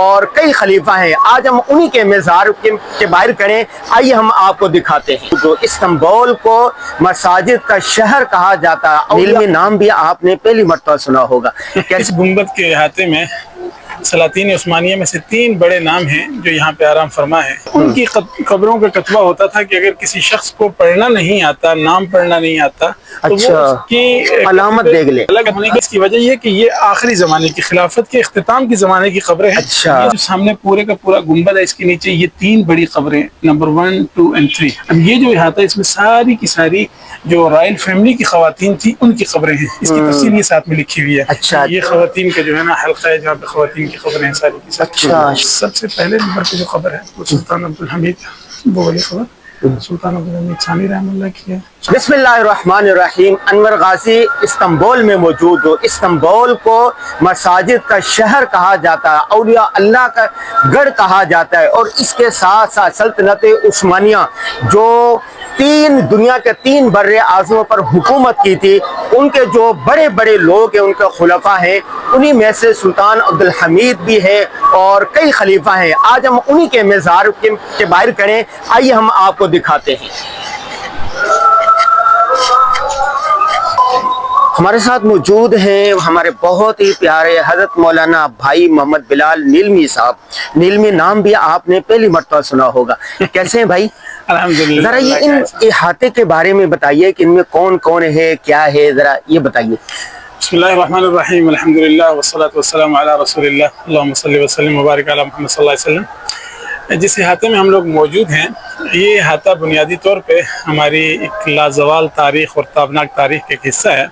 اور کئی خلیفہ ہیں. آج ہم انہی کے مزار کے باہر کھڑے. آئیے ہم آپ کو دکھاتے ہیں. جو استنبول کو مساجد کا شہر کہا جاتا ہے, علمی نام بھی آپ نے پہلی مرتبہ سنا ہوگا. اس گنبد کے احاطے میں سلاطین عثمانیہ میں سے 3 بڑے نام ہیں جو یہاں پہ آرام فرما ہے. ان کی قبروں کا کتبہ ہوتا تھا کہ اگر کسی شخص کو پڑھنا نہیں آتا, نام پڑھنا نہیں آتا, تو وہ اس کی علامت دیکھ لے. الگ ہونے کی اس کی وجہ یہ کہ یہ آخری زمانے کی, خلافت کے اختتام کے زمانے کی قبریں ہیں. یہ جو سامنے پورے کا پورا گنبد ہے, اس کے نیچے یہ 3 بڑی قبریں, نمبر 1, 2 اور 3. اب یہ جو احاطہ ہے اس میں ساری کی ساری جو رائل فیملی کی خواتین تھی ان کی قبریں ہیں. اس کی تفصیل یہ ساتھ میں لکھی ہوئی ہے. یہ خواتین کا جو ہے نا حلقہ ہے جہاں پہ خواتین کی خبریں ہیں ساری کی ساری. سب سے پہلے نمبر پہ جو خبر ہے وہ سلطان عبدالحمید, وہ والی خبر سلطان عبدالحمید ثانی رحمہ اللہ کی ہے. بسم اللہ الرحمن الرحیم. انور غازی استنبول میں موجود ہو. استنبول کو مساجد کا شہر کہا جاتا ہے, اولیاء اللہ کا گڑھ کہا جاتا ہے, اور اس کے ساتھ ساتھ سلطنت عثمانیہ جو دنیا کے 3 بر اعظموں پر حکومت کی تھی, ان کے جو بڑے بڑے لوگ ہیں, ان کے خلفاء ہیں, انہی میں سے سلطان عبدالحمید بھی ہے اور کئی خلیفہ ہیں. آج ہم انہی کے مزار کے باہر کھڑے. آئیے ہم آپ کو دکھاتے ہیں. ہمارے ساتھ موجود ہیں ہمارے بہت ہی پیارے حضرت مولانا بھائی محمد بلال نیلمی صاحب. نیلمی نام بھی آپ نے پہلی مرتبہ سنا ہوگا. کیسے ہیں بھائی؟ الحمدللہ. ذرا یہ ان احاطے کے بارے میں بتائیے کہ ان میں کون کون ہے, کیا ہے, ذرا یہ بتائیے. بسم اللہ الرحمن الرحیم. الحمدللہ والصلاة والسلام علی رسول اللہ. اللہم صلی وسلم وبارک علی محمد صلی اللہ علیہ وسلم. جس احاطے میں ہم لوگ موجود ہیں, یہ احاطہ بنیادی طور پہ ہماری ایک لازوال تاریخ اور تابناک تاریخ کا ایک حصہ ہے.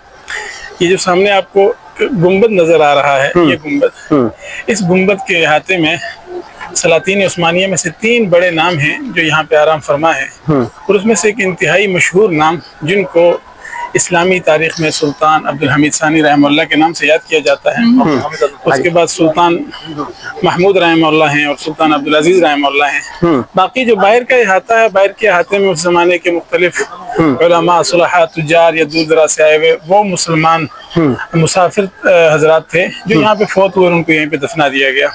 یہ جو سامنے آپ کو گنبد نظر آ رہا ہے, یہ گنبد, اس گنبد کے احاطے میں سلاطین عثمانیہ میں سے 3 بڑے نام ہیں جو یہاں پہ آرام فرما ہے, اور اس میں سے ایک انتہائی مشہور نام جن کو اسلامی تاریخ میں سلطان عبدالحمید ثانی رحمہ اللہ کے نام سے یاد کیا جاتا ہے. اس کے بعد سلطان محمود رحمہ اللہ ہیں اور سلطان عبدالعزیز رحمہ اللہ ہیں. باقی جو باہر کا احاطہ ہے, باہر کے احاطے میں اس زمانے کے مختلف علماء, صلحاء, تجار یا دور دراز سے آئے ہوئے وہ مسلمان مسافر حضرات تھے جو یہاں پہ فوت ہوئے, ان کو یہیں پہ دفنا دیا گیا.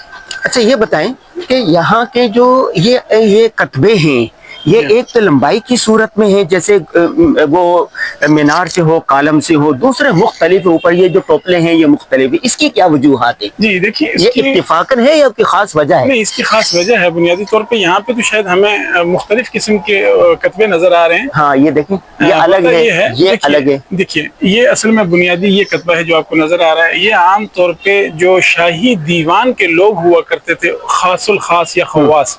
اچھا یہ بتائیں کہ یہاں کے جو یہ کتبے ہیں, یہ ایک تو لمبائی کی صورت میں ہے, جیسے وہ مینار سے ہو, کالم سے ہو, دوسرے مختلف اوپر یہ جو ٹوپلے ہیں یہ مختلف ہیں. اس کی کیا وجوہات ہیں؟ جی دیکھیے, یہ اتفاقاً ہے یا کوئی خاص وجہ ہے؟ نہیں, اس کی خاص وجہ ہے. بنیادی طور پہ یہاں پہ تو شاید ہمیں مختلف قسم کے کتبے نظر آ رہے ہیں. ہاں یہ دیکھیں, یہ الگ ہے, یہ الگ ہے. دیکھیے یہ اصل میں بنیادی یہ کتبہ ہے جو آپ کو نظر آ رہا ہے. یہ عام طور پہ جو شاہی دیوان کے لوگ ہوا کرتے تھے, خاص الخاص یا خواص,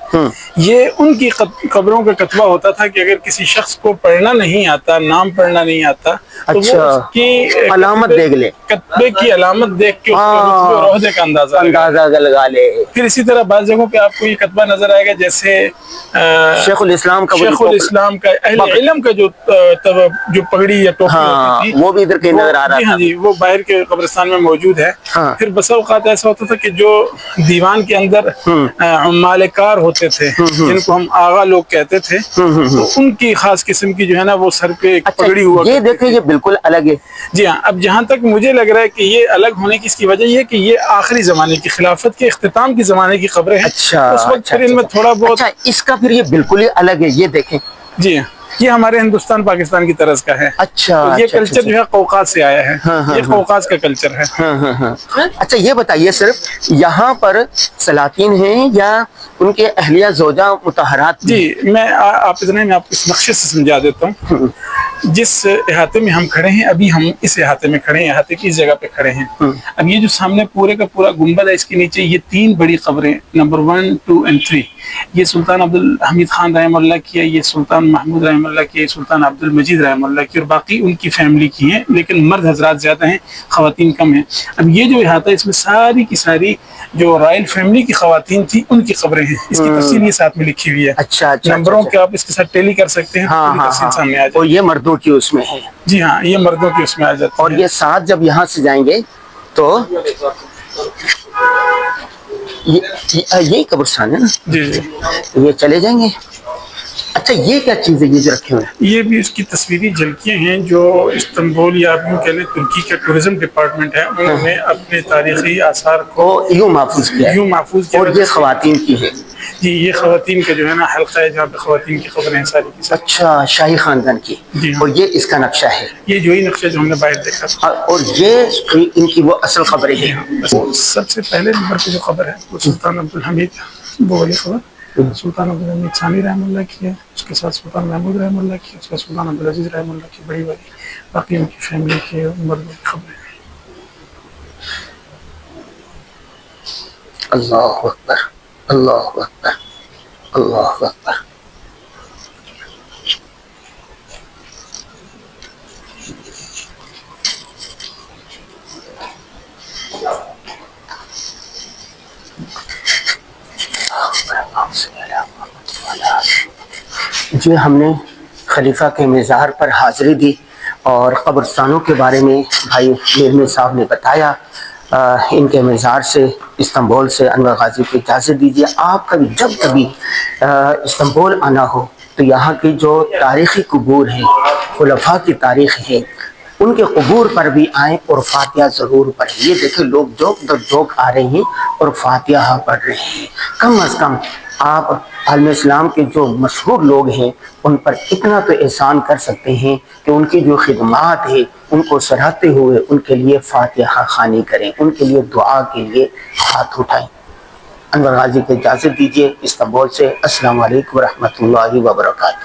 یہ ان کی قبروں کا کتبہ ہوتا تھا کہ اگر کسی شخص کو پڑھنا نہیں آتا, نام پڑھنا نہیں آتا, تو وہ اس کی علامت دیکھ لے, کتبے کی علامت دیکھ کے اس کے عہدے کا اندازہ لگا لے. پھر اسی طرح بعض جگہوں پہ آپ کو یہ کتبہ نظر آئے گا, جیسے شیخ الاسلام کا اہل علم کا جو پگڑی یا ٹوپی ہوتی تھی, وہ بھی ادھر کہیں نظر آ رہا ہے. ہاں جی, وہ باہر کے قبرستان میں موجود ہے. پھر بس اوقات ایسا ہوتا تھا کہ جو دیوان کے اندر عمال کار ہوتے تھے, جن کو ہم آغا لوگ کہتے تھے, تو ان کی خاص قسم کی جو ہے نا وہ سر پہ ایک پگڑی ہوا. یہ دیکھیں, یہ بالکل الگ ہے. جی ہاں. اب جہاں تک مجھے لگ رہا ہے کہ یہ الگ ہونے کی اس کی وجہ یہ کہ یہ آخری زمانے کی, خلافت کے اختتام کے زمانے کی قبریں ہیں. اس وقت پھر ان میں تھوڑا بہت, اس کا پھر یہ بالکل ہی الگ ہے. یہ دیکھیں, جی ہاں, یہ ہمارے ہندوستان پاکستان کی طرز کا ہے. اچھا, یہ کلچر جو ہے قوقاز سے آیا ہے. یہ قوقاز کا کلچر ہے. اچھا یہ بتائیے, صرف یہاں پر سلاطین ہیں یا ان کے اہلیہ زوجہ مطہرات؟ جی میں آپ اس نقشے سے سمجھا دیتا ہوں. جس احاطے میں ہم کھڑے ہیں, ابھی ہم اس احاطے میں کھڑے ہیں, احاطے کی اس جگہ پہ کھڑے ہیں. اب یہ جو سامنے پورے کا پورا گنبد ہے, اس کے نیچے یہ 3 بڑی قبریں, نمبر 1, 2 اور 3. یہ سلطان عبدالحمید خان رحمہ اللہ کی ہے, یہ سلطان محمود رحمہ اللہ کی ہے, سلطان عبدالمجید رحمہ اللہ کی, اور باقی ان کی فیملی کی ہیں, لیکن مرد حضرات زیادہ ہیں, خواتین کم ہیں. اب یہ جو احاطہ ہے اس میں ساری کی ساری جو رائل فیملی کی خواتین تھی ان کی قبریں ہیں. اس کی تفصیل یہ ساتھ میں لکھی ہوئی ہے. اچھا, نمبروں کے آپ اس کے ساتھ ٹیلی کر سکتے ہیں, تفصیل سامنے آ جائے. اور یہ مردوں کی اس میں ہے. جی ہاں, یہ مردوں کی اس میں آ جاتی ہے. اور یہ ساتھ جب یہاں سے جائیں گے تو یہی قبرستان ہے نا؟ جی جی, یہ چلے جائیں گے. اچھا یہ کیا چیز ہے یہ جو رکھے ہوئے ہیں؟ یہ بھی اس کی تصویری جھلکیاں ہیں جو استنبول یا آپ یوں کہہ لیں ترکی کا ٹورزم ڈپارٹمنٹ ہے، انہوں نے اپنے تاریخی آثار کو یوں محفوظ کیا ہے یوں محفوظ کیا. اور یہ خواتین کی ہے. جی یہ خواتین کا جو ہے نا حلقہ ہے جہاں پہ خواتین کی خبریں ہیں ساری کی ساری. اچھا شاہی خاندان کی. جی ہاں. اور یہ اس کا نقشہ ہے. یہ جو ہی نقشہ جو ہم نے باہر دیکھا تھا. اور یہ ان کی وہ اصل خبریں ہیں. سب سے پہلے نمبر پہ جو خبر ہے وہ سلطان عبدالحمید وہ والی خبر سلطان عبدالحمید ثانی رحمہ اللہ کی ہے، اس کے ساتھ سلطان محمود رحمہ اللہ کی، اس کے ساتھ سلطان عبدالعزیز رحمہ اللہ کی بڑی والی، باقی ان کی فیملی کے مردوں کی خبریں. اللہ اکبر اللہ اکبر اللہ اکبر. جی ہم نے خلیفہ کے مزار پر حاضری دی اور قبرستانوں کے بارے میں بھائی میرمیر صاحب نے بتایا. ان کے مزار سے استنبول سے انور غازی کو اجازت دیجیے آپ کبھی جب کبھی استنبول آنا ہو تو یہاں کی جو تاریخی قبور ہیں خلفاء کی تاریخ ہے ان کے قبور پر بھی آئیں اور فاتحہ ضرور پڑھیں. یہ دیکھیں لوگ جوک در جوک آ رہے ہیں اور فاتحہ پڑھ رہے ہیں. کم از کم آپ عالم اسلام کے جو مشہور لوگ ہیں ان پر اتنا تو احسان کر سکتے ہیں کہ ان کی جو خدمات ہے ان کو سراہتے ہوئے ان کے لیے فاتحہ خوانی کریں، ان کے لیے دعا کے لیے ہاتھ اٹھائیں. انور غازی کو اجازت دیجیے استنبول سے. السلام علیکم ورحمۃ اللہ وبرکاتہ.